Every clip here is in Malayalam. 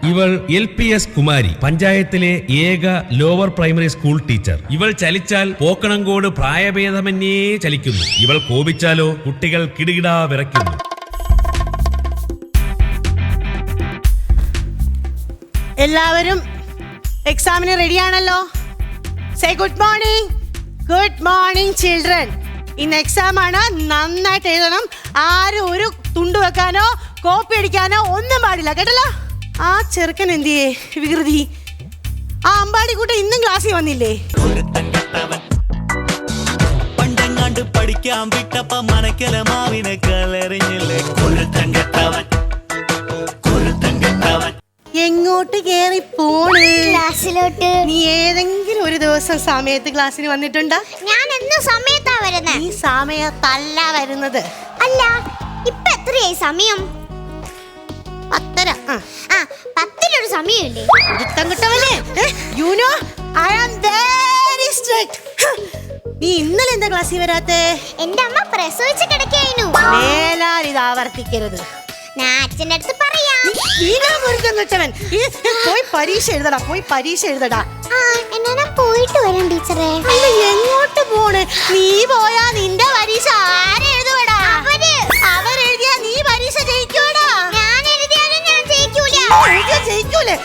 ഇവൾ LPS കുമാരി, പഞ്ചായത്തിലെ ഏക ലോവർ പ്രൈമറി സ്കൂൾ ടീച്ചർ. ഇവൾ ചലിച്ചാൽ പോക്കണങ്കോട് പ്രായഭേദമന്യേ ചലിക്കുന്നു. ഇവൾ കോപിച്ചാലോ കുട്ടികൾ കിടുകിടാ വിറയ്ക്കുന്നു. എല്ലാവരും എക്സാമിന് റെഡിയാണല്ലോ? Say good morning. Good morning children. ഇന്ന് എക്സാം ആണ്, നന്നായിട്ട് എഴുതണം. ആരും ഒരു തുണ്ട് വെക്കാനോ കോപ്പി അടിക്കാനോ ഒന്നും പാടില്ല, കേട്ടല്ലോ? ആ ചെറുക്കൻ എന്തിയേ വികൃതി? ആ അമ്പാടി കൂട്ടം ഇന്നും ക്ലാസ്സിൽ വന്നില്ലേ? പണ്ടെങ്ങാണ്ട് പഠിക്കാൻ വിട്ടപ്പ മനക്കല മാവിനെ കലറിഞ്ഞില്ലേ കൊരുത്തൻ കെട്ടവൻ. എങ്ങോട്ട് കേറി പോണ്? ക്ലാസ്സിലോട്ട്. നീ ഏതെങ്കിലും ഒരു ദിവസം സമയത്ത് ക്ലാസ്സിന് വന്നിട്ടുണ്ടോ? ഞാൻ എന്നും സമയത്താ വരുന്നത്. ഈ സമയത്തല്ല വരുന്നത്. അല്ല, ഇപ്പൊ എത്രയായി സമയം? 10:30. ആ 10-ന് സമയമില്ലേ? You know, I am very strict. നീ ഇന്നലെ എന്താ ക്ലാസ്സിൽ വരാത്തെ? എന്റെ അമ്മ പ്രസവിച്ച് കിടക്കായിരുന്നു. മേലാൽ ഇത് ആവർത്തിക്കരുത്. ഞാൻ അച്ഛൻ്റെ അടുത്ത് പറയാം. പോയി പരീക്ഷ എഴുതടാ, പോയി പരീക്ഷ എഴുതടാ. എന്നാ പോയിട്ട് വരാം ടീച്ചറെ. അല്ല, എങ്ങോട്ട് പോണ്? നീ പോയാ നിന്റെ പരീക്ഷ ആരെഴുതുവടാ? അവരെഴുതിയാ നീ പരീക്ഷ ജയിക്കൂടാ. ഞാൻ എഴുതിയാലും ഞാൻ ജയിക്കൂല. ജയിക്കൂലേ?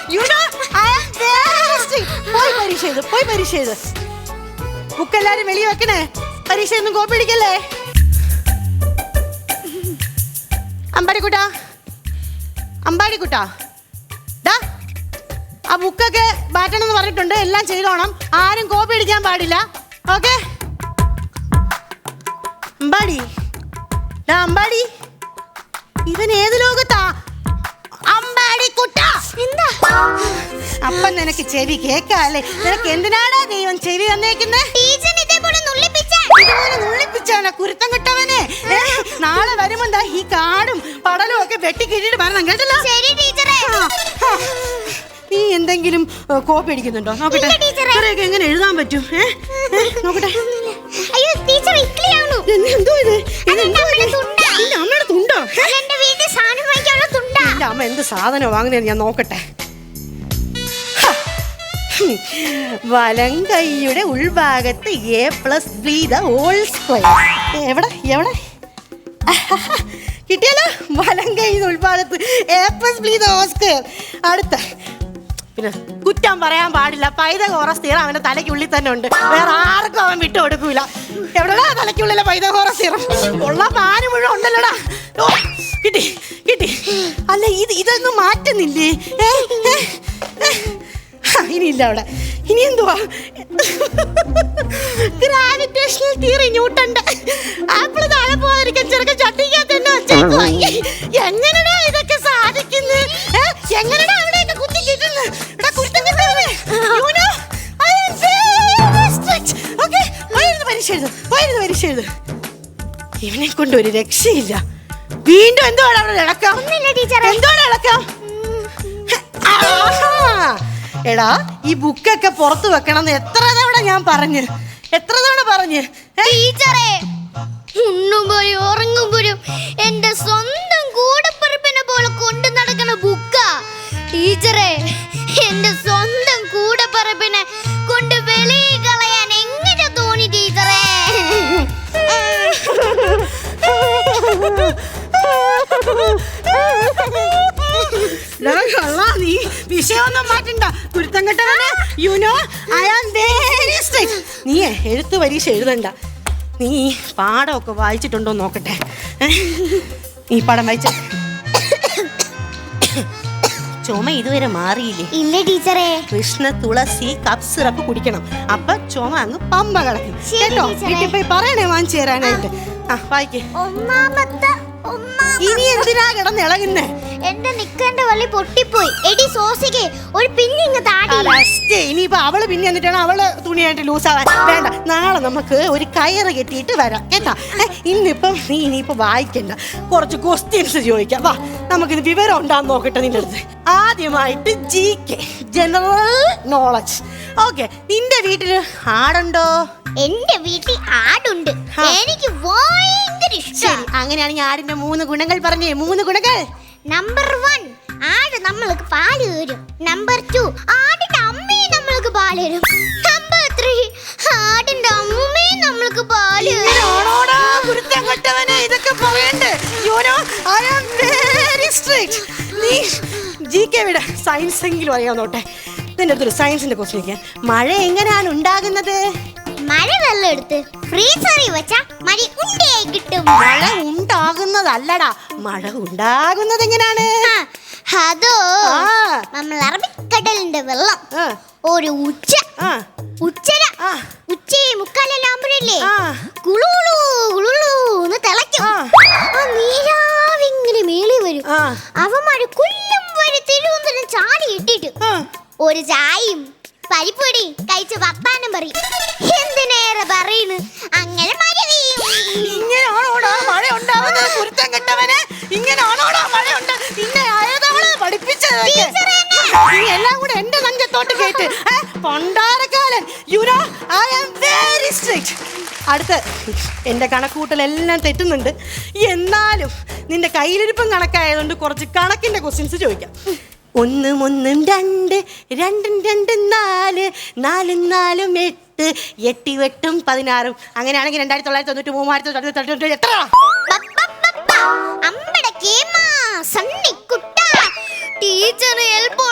പോയി പരീക്ഷ എഴുത്, പോയി പരീക്ഷ എഴുത്. ബുക്കെല്ലാരും വെളിയിൽ വെക്കണേ. പരീക്ഷ ഒന്നും കോപ്പി അടിക്കല്ലേ. അമ്പാടിക്കുട്ടാ, ആ ബുക്കൊക്കെ മാറ്റണം എന്ന് പറഞ്ഞിട്ടുണ്ട്. എല്ലാം ചെയ്തോണം. ആരും കോപ്പി അടിക്കാൻ പാടില്ല. ഓക്കെ? അമ്പാടി, ഇവൻ ഏത് ലോകത്താ? അമ്പാടിക്കുട്ടാ, എന്താ? അപ്പം നിനക്ക് ചെവി കേക്കാല്ലേ? നിനക്ക് എന്തിനാടാ ദൈവം ചെവി തന്നേക്കുന്നേ? ഇതുപോലെ നുള്ളിപ്പിച്ചാണ് കുരുത്തം കിട്ടവനെ. നാളെ വരുമ്പോ ഈ കാടും പടലും ഒക്കെ വെട്ടി കിട്ടിയിട്ട് വരണം, കേട്ടല്ലോ? ശരി ടീച്ചറെ. നീ എന്തെങ്കിലും കോപ്പി അടിക്കുന്നുണ്ടോ? നോക്കട്ടെ, ഇത്രയൊക്കെ എങ്ങനെ എഴുതാൻ പറ്റും? നോക്കട്ടെ. അയ്യോ ടീച്ചർ, ഇക്ലിയാണു. എന്തോ ഇത്? അമ്മയുടെ തുണ്ടോ? എന്റെ വീട്ടിൽ സാധനം വാങ്ങിക്കാനുള്ള തുണ്ടാ. എന്റെ അമ്മ എന്ത് സാധനം വാങ്ങുന്നതെന്ന് ഞാൻ നോക്കട്ടെ. വലം കൈയുടെ ഉൾഭാഗത്ത് A+B² എവിടെ കിട്ടിയല്ലോ? വലം കൈയുടെ ഉൾഭാഗത്ത് A+B². അടുത്ത പിന്നെ കുറ്റം പറയാൻ പാടില്ല. പൈതഗോറസ് തിയറം അവന്റെ തലയ്ക്കുള്ളിൽ തന്നെ ഉണ്ട്. വേറെ ആർക്കും അവൻ വിട്ടു കൊടുക്കൂല. എവിടെടാ തലയ്ക്കുള്ളിലെ പൈതഗോറസ് തിയറം? ഉള്ള പാന് മുഴുവൻ ഉണ്ടല്ലോടാ. കിട്ടി. അല്ല, ഇതൊന്നും മാറ്റുന്നില്ലേ? ഇനിയില്ല അവിടെ. ഇനി എന്തുവാ? ഗ്രാവിറ്റേഷണൽ തിയറി, ന്യൂട്ടന്റെ. ആപ്പിള് താഴെ പോകാതിരിക്കാൻ ചെറുക്കൻ ചട്ടിക്കാൻ തന്നെ വെച്ചേക്കുവാ. എങ്ങനെയാ ഇതൊക്കെ സാധിക്കുന്നത്? എങ്ങനെയാ അവിടെയൊക്കെ കുത്തി കിട്ടുന്നത്? പരീക്ഷ എഴുത്. ഇവനെ കൊണ്ട് ഒരു രക്ഷയില്ല. വീണ്ടും എന്തുവാണ് അവിടെ ഇളക്കാം? എന്തുവാണ് ഇളക്കാം? എടാ, ഈ ബുക്കൊക്കെ പുറത്ത് വെക്കണം എത്ര തവണ ഞാൻ പറഞ്ഞു? ടീച്ചറെ, ഉണ്ണുമ്പോഴും ഉറങ്ങുമ്പോഴും എന്റെ സ്വന്തം കൂടപ്പിറപ്പിനെ പോലെ കൊണ്ടു നടക്കണ ബുക്കാ. ടീച്ചറെ, എന്റെ സ്വന്തം കൂടപ്പിറപ്പിനെ കൊണ്ട് വെളിയിൽ കളയാൻ എങ്ങനെ തോന്നി ടീച്ചറെ? നീ വിഷയമൊന്നും മാറ്റണ്ട, കുരുത്തം കെട്ടവനെ. You know, I am very strict. നീ എഴുത്ത് പരീക്ഷ എഴുതണ്ട. നീ പാഠമൊക്കെ വായിച്ചിട്ടുണ്ടോ നോക്കട്ടെ. നീ പാഠം വായിച്ച? ചുമ ഇതുവരെ മാറിയില്ലേ? ഇല്ല ടീച്ചറെ. കൃഷ്ണ തുളസി കപ്പ് സിറപ്പ് കുടിക്കണം. അപ്പൊ ചുമ അങ്ങ് പമ്പ കളക്കും, കേട്ടോ? വീട്ടിൽ പോയി പറയണേ വാങ്ങിച്ചു തരാനായിട്ട്. വായിക്കേ. ഇനി എന്തിനാ കിടന്നിളകുന്നേ? എന്റെ നിക്കന്റെ വള്ളി പൊട്ടിപ്പോയി. എടി സോസിക്ക് ഒരു പിന്നിങ് താടി. ഇനിയിപ്പോ അവള് പിന്നെ എന്നിട്ടാണ് അവള് തുണിയായിട്ട് ലൂസാവാൻ. വേണ്ട, നാളെ നമുക്ക് ഒരു കയറ് കെട്ടിയിട്ട് വരാം, കേട്ടാ? ഇന്നിപ്പം നീ ഇനിയിപ്പോ വായിക്കണ്ട, കുറച്ച് ക്വസ്റ്റ്യൻസ് ചോദിക്കാം. വാ, നമുക്കിത് വിവരം ഉണ്ടാന്ന് നോക്കട്ടെ നിന്റെ അടുത്ത്. ആദ്യമായിട്ട് GK, ജനറൽ നോളജ്. ഓക്കെ, നിന്റെ വീട്ടില് ആടുണ്ടോ? എന്റെ വീട്ടിൽ ആടുണ്ട്. എനിക്ക് ഭയങ്കര ഇഷ്ടം. അങ്ങനെയാണെങ്കിൽ ആടിന്റെ 3 ഗുണങ്ങൾ പറഞ്ഞേ. 3 ഗുണങ്ങൾ. നമ്പർ 1, ആട് നമ്മൾക്ക് പാല് തരും. നമ്പർ 2 ആടിന്റെ അമ്മയും നമ്മൾക്ക് പാല് തരും. നമ്പർ 3 ആടിന്റെ അമ്മയും നമ്മൾക്ക് പാല് തരും. ആണോടാ കുരുത്തം കെട്ടവനെ ഇതൊക്കെ പറയണ്ടേ? You know, I am very strict. നീ GK വിട, സയൻസ് എങ്കിലും അറിയാൻ നോട്ടെ. ഇതിന്റെ അടുത്തൊരു സയൻസിന്റെ ക്വസ്റ്റ്യൻ ചോദിക്കാൻ. മഴ എങ്ങനെയാണ് ഉണ്ടാകുന്നത്? മഴ വെള്ളം എടുത്ത് ഫ്രീസറിൽ വെച്ചാ മഴ ഉണ്ടയായി കിട്ടും. മഴ ഉണ്ടാകുന്നതല്ലടാ, മഴ ഉണ്ടാകുന്നത് എങ്ങനെയാണ്? അതോ ആ. നമ്മൾ അറബിക്കടലിന്റെ വെള്ളം ആ, ഒരു ഉച്ചര ആ. ഉച്ചയെ മുക്കാലെല്ലാം ആകുമ്പോഴല്ലേ ആ. കുളുകുളു കുളുകുളൂന്ന് തിളയ്ക്കും. ആ നീരാവിങ്ങനെ മേളി വരും. ആ. അവന്മാര് കൊല്ലും വരെ തിരുവനന്തപുരം ചാടി ഇട്ടിട്ട് ആ. ഒരു ചായയും പരിപ്പൊടി കഴിച്ച് പപ്പാനും പറയും. എന്തിനേറെ പറയുന്നു, അങ്ങനെ മഴ പെയ്യും. ഇങ്ങനെയാണോടാ മഴ ഉണ്ടാവുന്നത്? കുരുത്തം കെട്ടവനെ, ഇങ്ങനെയാണോടാ മഴ ഉണ്ട്? നിന്നെ ആയതവള് പഠിപ്പിച്ചത് ഇതൊക്കെ? നീ എല്ലാം കൂടെ എന്റെ നെഞ്ചത്തോട്ട് കേട്ട് പണ്ടാരക്കാലൻ. You know, I am very strict. അടുത്ത് എന്റെ കണക്കൂട്ടലെല്ലാം തെറ്റുന്നുണ്ട്. എന്നാലും നിന്റെ കയ്യിലിരിപ്പം കണക്കായതുകൊണ്ട് കുറച്ച് കണക്കിന്റെ ക്വസ്റ്റ്യൻസ് ചോദിക്കാം. 1 1 2 2 2 4 4 4 8 8 8 16. അങ്ങനെയാണെങ്കിൽ 2993 എത്ര? അമ്പട കേമാ സണ്ണിക്കുട്ട ടീച്ചർ എൽബോ